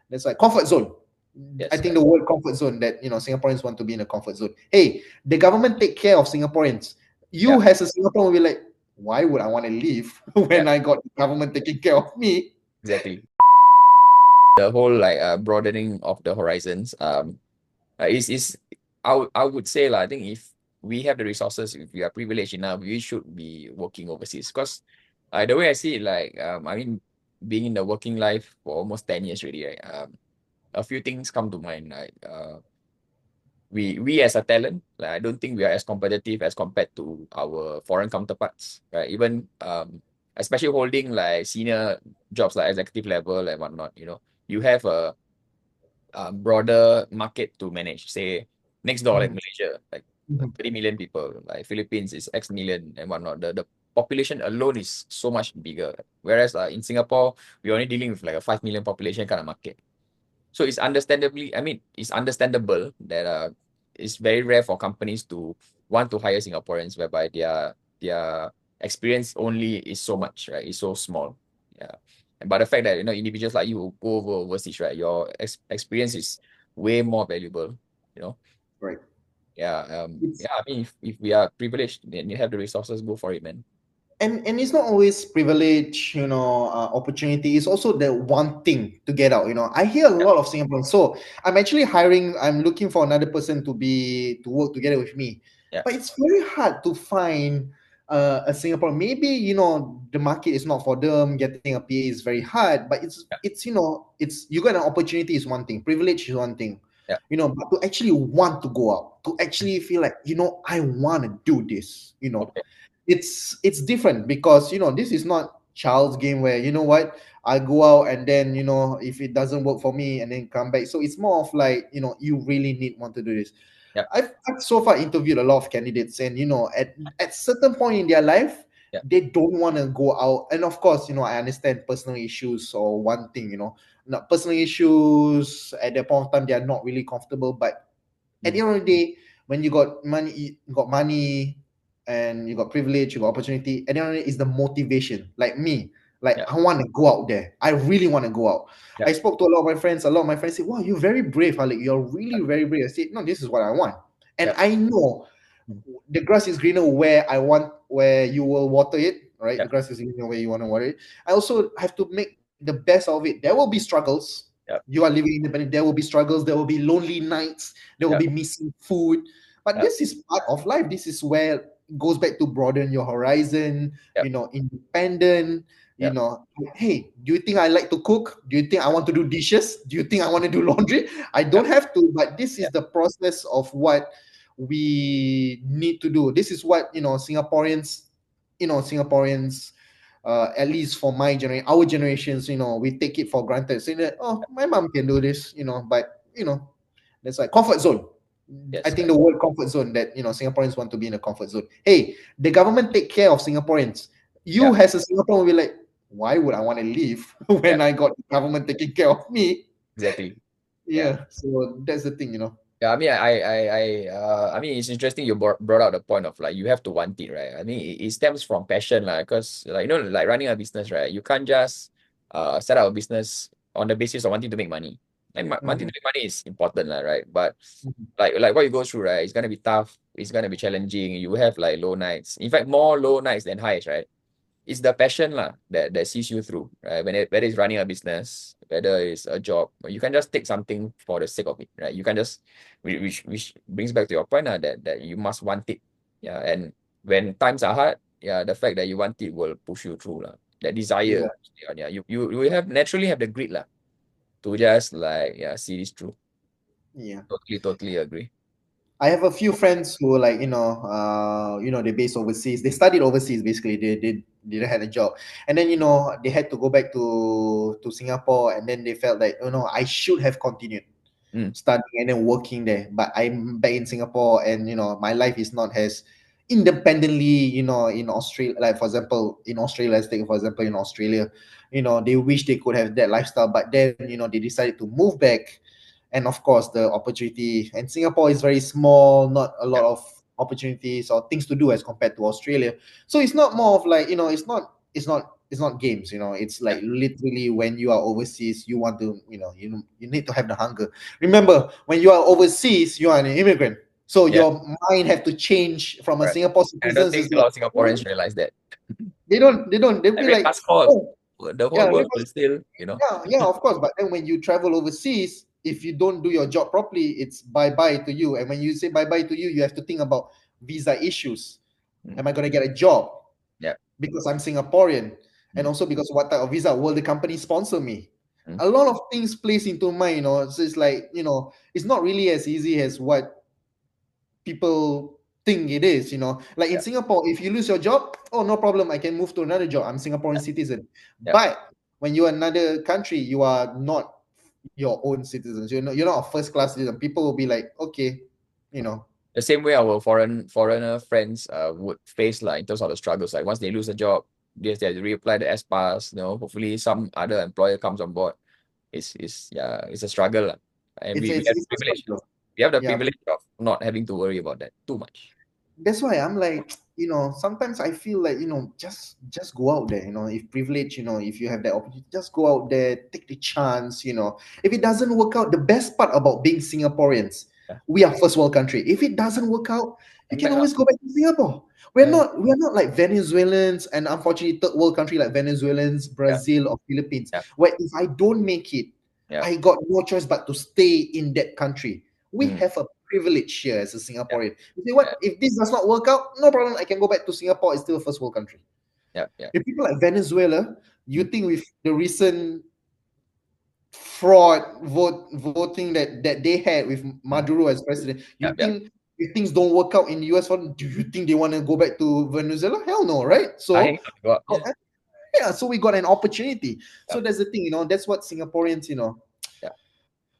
That's like comfort zone. I Yes, think the word comfort zone, that Singaporeans want to be in a comfort zone. Hey, the government take care of Singaporeans. yeah, You as a Singaporean will be like, why would I want to leave yeah, when I got the government taking care of me? exactly. The whole like broadening of the horizons is I would say like, I think if we have the resources, if we are privileged enough, we should be working overseas. Because the way I see it, like I mean, being in the working life for almost 10 years already, right? A few things come to mind. Like we as a talent, like I don't think we are as competitive as compared to our foreign counterparts, right? Even especially holding like senior jobs like executive level and whatnot, you have a broader market to manage. Say next door, like Mhm, Malaysia, like mhm. 30 million people, like Philippines is X million and whatnot. The population alone is so much bigger. Whereas in Singapore, we're only dealing with like a 5 million population kind of market. So it's understandable that it's very rare for companies to want to hire Singaporeans whereby their experience only is so much, right? It's so small. Yeah. But the fact that individuals like you go overseas, right? Your experience is way more valuable, you know. Right. Yeah. It's Yeah, I mean if we are privileged then you have the resources, go for it, man. and it's not always privilege, opportunity. It's also the one thing to get out. I hear a Yeah. lot of Singaporeans. So I'm actually hiring. I'm looking for another person to work together with me, Yeah. but it's very hard to find a Singapore. Maybe the market is not for them. Getting a PA is very hard, but Yeah. it's you got an opportunity is one thing. Privilege is one thing. Yeah. But to actually want to go out, to actually feel like I want to do this. Okay. It's different because this is not child's game where what, I go out and then if it doesn't work for me and then come back. So it's more of like you really want to do this. Yeah. I've so far interviewed a lot of candidates, and at certain point in their life Yeah. they don't want to go out. And of course I understand personal issues or one thing, not personal issues at that point of time, they are not really comfortable. But at the Mm. end of the day, when you got money and you got privilege, you got opportunity, at the end of the day, is the motivation. Like me, like Yeah. I want to go out there. I really want to go out. Yeah. I spoke to a lot of my friends. A lot of my friends say, "Wow, you're very brave, Alec. You're really very brave." I said, "No, this is what I want." And Yeah. I know Mm. the grass is greener where you will water it, right? Yeah. The grass is greener where you want to water it. I also have to make the best of it. There will be struggles. Yeah. You are living independent. There will be struggles. There will be lonely nights. There will Yeah. be missing food. But Yeah. this is part of life. This is where it goes back to broaden your horizon. Yeah. Independent. Yeah. Hey, do you think I like to cook? Do you think I want to do dishes? Do you think I want to do laundry? I Yeah. don't have to. But this Yeah. is the process of what we need to do. This is what Singaporeans, at least for my generation, our generations, we take it for granted, saying that, oh, my mom can do this, but that's like comfort zone. I Yes. think the word comfort zone, that Singaporeans want to be in a comfort zone. Hey, the government take care of Singaporeans. Yeah. You as a Singaporean will be like, why would I want to leave Yeah. when I got the government taking care of me? Exactly. Yeah. Yeah, so that's the thing. Yeah, I mean, I mean, it's interesting you brought out the point of like you have to want it, right? I mean, it stems from passion, like, because like like running a business, right? You can't just set up a business on the basis of wanting to make money. Like wanting Mhm, to make money is important, lah, right? But mhm. like what you go through, right? It's gonna be tough. It's gonna be challenging. You have like low nights. In fact, more low nights than highs, right? It's the passion lah that sees you through, right? Whether it's running a business, whether it's a job, you can just take something for the sake of it, right? You can just, which brings back to your point that you must want it, yeah. And when times are hard, yeah, the fact that you want it will push you through lah. That desire, Yeah, yeah, you will have naturally have the grit lah to just like yeah see this through. yeah. Totally agree. I have a few friends who like they based overseas. They studied overseas basically. They didn't had a job, and then they had to go back to Singapore, and then they felt like I should have continued Mm, studying and then working there. But I'm back in Singapore, and my life is not as independently in Australia. Like for example, in Australia, let's take for example in Australia, they wish they could have that lifestyle, but then they decided to move back. And of course the opportunity, and Singapore is very small, not a yeah, lot of opportunities or things to do as compared to Australia. So it's not more of like it's not games, it's Yeah. like literally when you are overseas, you want to, you need to have the hunger. Remember, when you are overseas, you are an immigrant, so Yeah. your mind have to change from a Correct. Singapore And I don't citizens. think It's a like, lot of Singaporeans realize that. they'll be Every like, passport, oh, the whole yeah, world because will still, yeah, of course. But then when you travel overseas, if you don't do your job properly, it's bye bye to you. And when you say bye bye to you, you have to think about visa issues. Mm, Am I going to get a job yeah. because I'm Singaporean? And Mm, also because what type of visa will the company sponsor me? mm, A lot of things plays into mind, So it's like, it's not really as easy as what people think it is, like in yeah. Singapore, if you lose your job, oh, no problem, I can move to another job, I'm Singaporean citizen. Yeah. But when you're another country, you are not your own citizens, you're not a first class citizen. People will be like, okay, you know The same way our foreigner friends would face like in terms of the struggles. Like once they lose a job, they have to reapply the S pass. Hopefully some other employer comes on board. It's a struggle lah. And it's we it's, have it's the a privilege. struggle. We have the Yeah, privilege of not having to worry about that too much. that's why I'm like, sometimes I feel like, just go out there, if privilege, if you have that opportunity, just go out there, take the chance. If it doesn't work out, the best part about being Singaporeans, Yeah. we are first world country. If it doesn't work out, you Come can back lah. always go back to Singapore. we're Yeah. not we're not like Venezuelans, and unfortunately third world country like Venezuelans, Yeah. Brazil, or Philippines, Yeah. where if I don't make it, Yeah. I got no choice but to stay in that country. We Mm. have a privilege here as a Yeah. Singaporean. You say Yeah. what? If this does not work out, no problem. I can go back to Singapore. It's still a first world country. Yeah. Yeah. If people like Venezuela, you Mm. think with the recent fraud voting that they had with Mm. Maduro as president, Yeah. you Yeah. think if things don't work out in the US, do you think they want to go back to Venezuela? Hell no, right? I So go up. Yeah. yeah, so we got an opportunity. Yeah. So that's the thing, that's what Singaporeans, Yeah.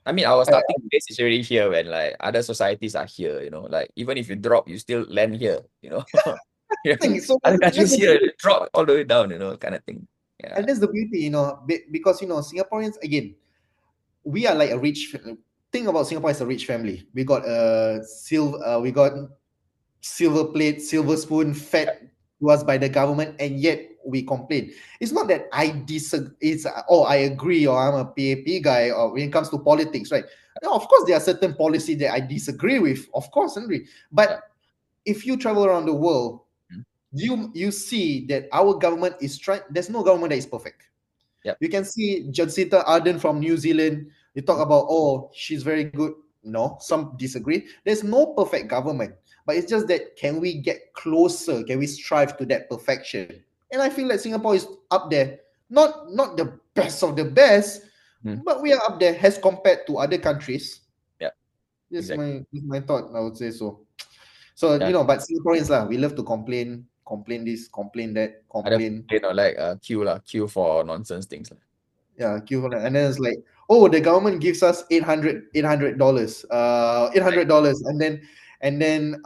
I mean, our I, starting place is already here when like other societies are here, like even if you drop, you still land here. I think so. Other That's countries the here beauty. drop all the way down, kind of thing. Yeah. And that's the beauty, because Singaporeans, again, we are like a rich. Think about Singapore as a rich family. We got silver plate, silver spoon fed to us by the government, and yet we complain. It's not that I disagree. It's I agree, or I'm a PAP guy, or when it comes to politics, right? No, of course there are certain policies that I disagree with, of course, Henry. Yeah. But if you travel around the world, Mm. you see that our government is trying. There's no government that is perfect. Yep. You can see Jacinta Ardern from New Zealand. You talk Mm. about, oh, she's very good. No, some disagree. There's no perfect government, but it's just that can we get closer? Can we strive to that perfection? And I feel like Singapore is up there. Not the best of the best, Mm. but we are up there as compared to other countries. Yeah. Exactly. This is my thought. I would say so. So Yeah. but Singaporeans lah, we love to complain this, complain that, Other complain. like queue for nonsense things lah. Yeah, queue for that. And then it's like, oh, the government gives us $800, Like $800, and then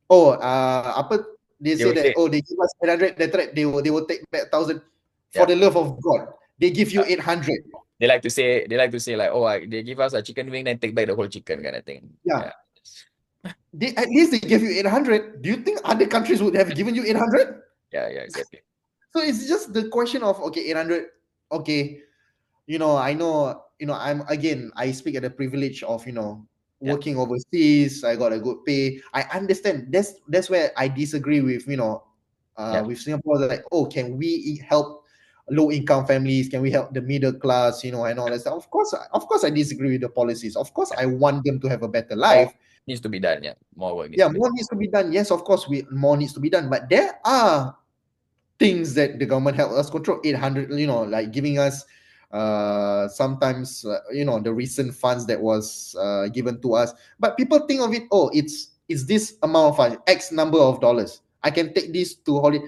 apa they they say will that, say, oh, they give us 800, after that they will take back 1,000. For yeah. the love of God, they give you Yeah. 800. They like to say like, oh, they give us a chicken wing, then take back the whole chicken kind of thing. Yeah, Yeah. at least they give you 800. Do you think other countries would have given you 800? Yeah. Yeah. Exactly. So it's just the question of, okay, 800. Okay, I know, I speak at the privilege of, Yeah. working overseas. I got a good pay. I understand. That's where I disagree with, Yeah. with Singapore. Like, oh, can we help low income families? Can we help the middle class? And all that stuff. Of course, I disagree with the policies. Of course, Yeah. I want them to have a better More life. needs to be done. Yeah. More work needs Yeah, to be done. more needs to be done. Yes, of course, more needs to be done. But there are things that the government help us control. 800, like giving us sometimes, the recent funds that was given to us. But people think of it, oh, it's this amount of funds, X number of dollars, I can take this to holiday.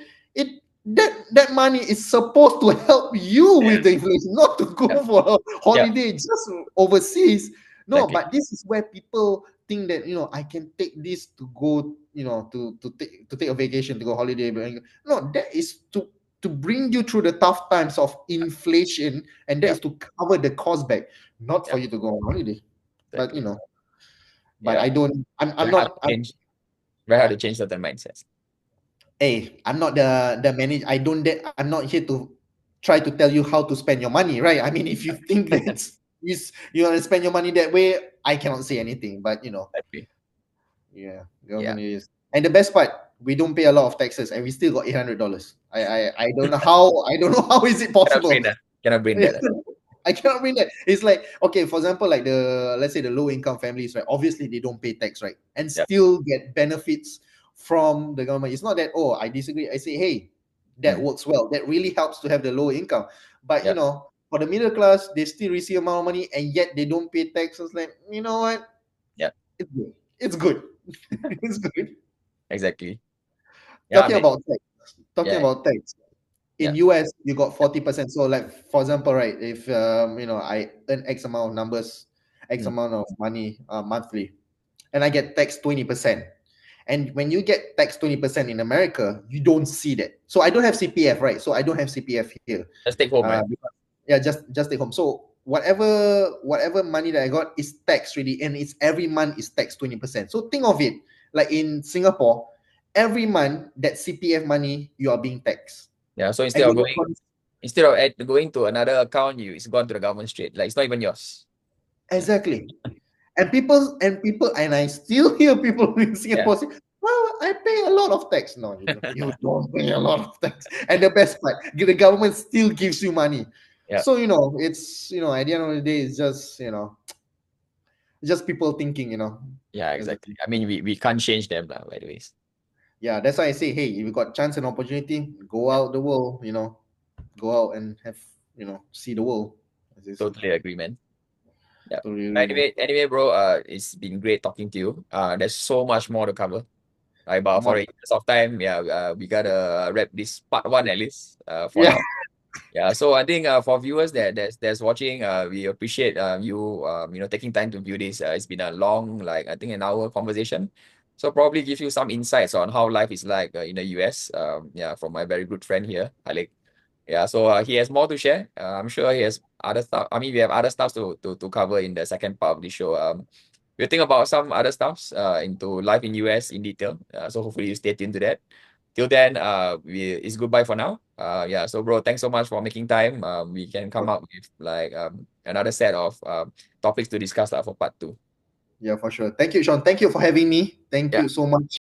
That money is supposed to help you with the inflation, not to go Yeah. for a Yeah. holiday just overseas. No, Exactly. but this is where people think that, I can take this to go, to take a vacation, to go holiday. No, that is to bring you through the tough times of inflation, and that Yeah. is to cover the cost back, not Yeah. for you to go on holiday. But Exactly. but Yeah. I don't. I'm Very hard not. to change. Very hard to change certain mindsets. hey, I'm not the manager. I'm not here to try to tell you how to spend your money, right? I mean, if you think that you want to spend your money that way, I cannot say anything. But Exactly. yeah, Yeah. government is. And the best part, we don't pay a lot of taxes, and we still got $800. I don't know how. I don't know how is it Cannot possible. brain that. Cannot brain that. I cannot bring that. It's like, okay, for example, like let's say the low income families, right? Obviously, they don't pay tax, right? And Yeah. still get benefits from the government. It's not that, oh, I disagree. I say, hey, that Mm. works well. That really helps to have the low income. But, Yeah. for the middle class, they still receive amount of money and yet they don't pay taxes. Like, you know what? Yeah. It's good. It's good. It's good. Exactly. Yeah, Talking man. about tax. Talking Yeah. about tax. Yeah. In US, you got 40%. So, like, for example, right, if I earn X amount of numbers, X Mm. amount of money monthly, and I get taxed 20%. And when you get taxed 20% in America, you don't see that. So I don't have CPF, right? So I don't have CPF here. Just take home, right? Yeah, just take home. So whatever money that I got is taxed really, and it's every month is taxed 20%. So think of it like in Singapore, every month that CPF money you are being taxed. Yeah. So And instead of going to another account, it's gone to the government straight. Like it's not even yours. Yeah. exactly. And I still hear people in Yeah. Singapore say, well, I pay a lot of tax. No, you don't pay a lot of tax. And the best part, the government still gives you money. Yeah. So, it's, at the end of the day, it's just people thinking, Yeah, That's the exactly. I mean, we can't change them, lah, by the ways. yeah, that's why I say, hey, if you got chance and opportunity, go Yeah. out the world, go out and have, see the world, as they say. Totally agree, man. Yeah. Totally agree, bro. Anyway, bro, it's been great talking to you. There's so much more to cover. But for More, the interest of time, yeah, we gotta wrap this part one at least, for yeah, now. Yeah, so I think for viewers that's watching, we appreciate you taking time to view this. It's been a long, like I think an hour conversation. So probably give you some insights on how life is like in the US. Yeah, from my very good friend here, Alec. Yeah, so he has more to share. I'm sure he has other stuff. I mean, we have other stuff to cover in the second part of the show. We'll think about some other stuffs into life in US in detail. So hopefully you stay tuned to that. Till then, it's goodbye for now. Yeah. So bro, thanks so much for making time. We can come up with like another set of topics to discuss for part two. yeah, for sure. Thank you, Sean. Thank you for having me. Thank Yeah. you so much.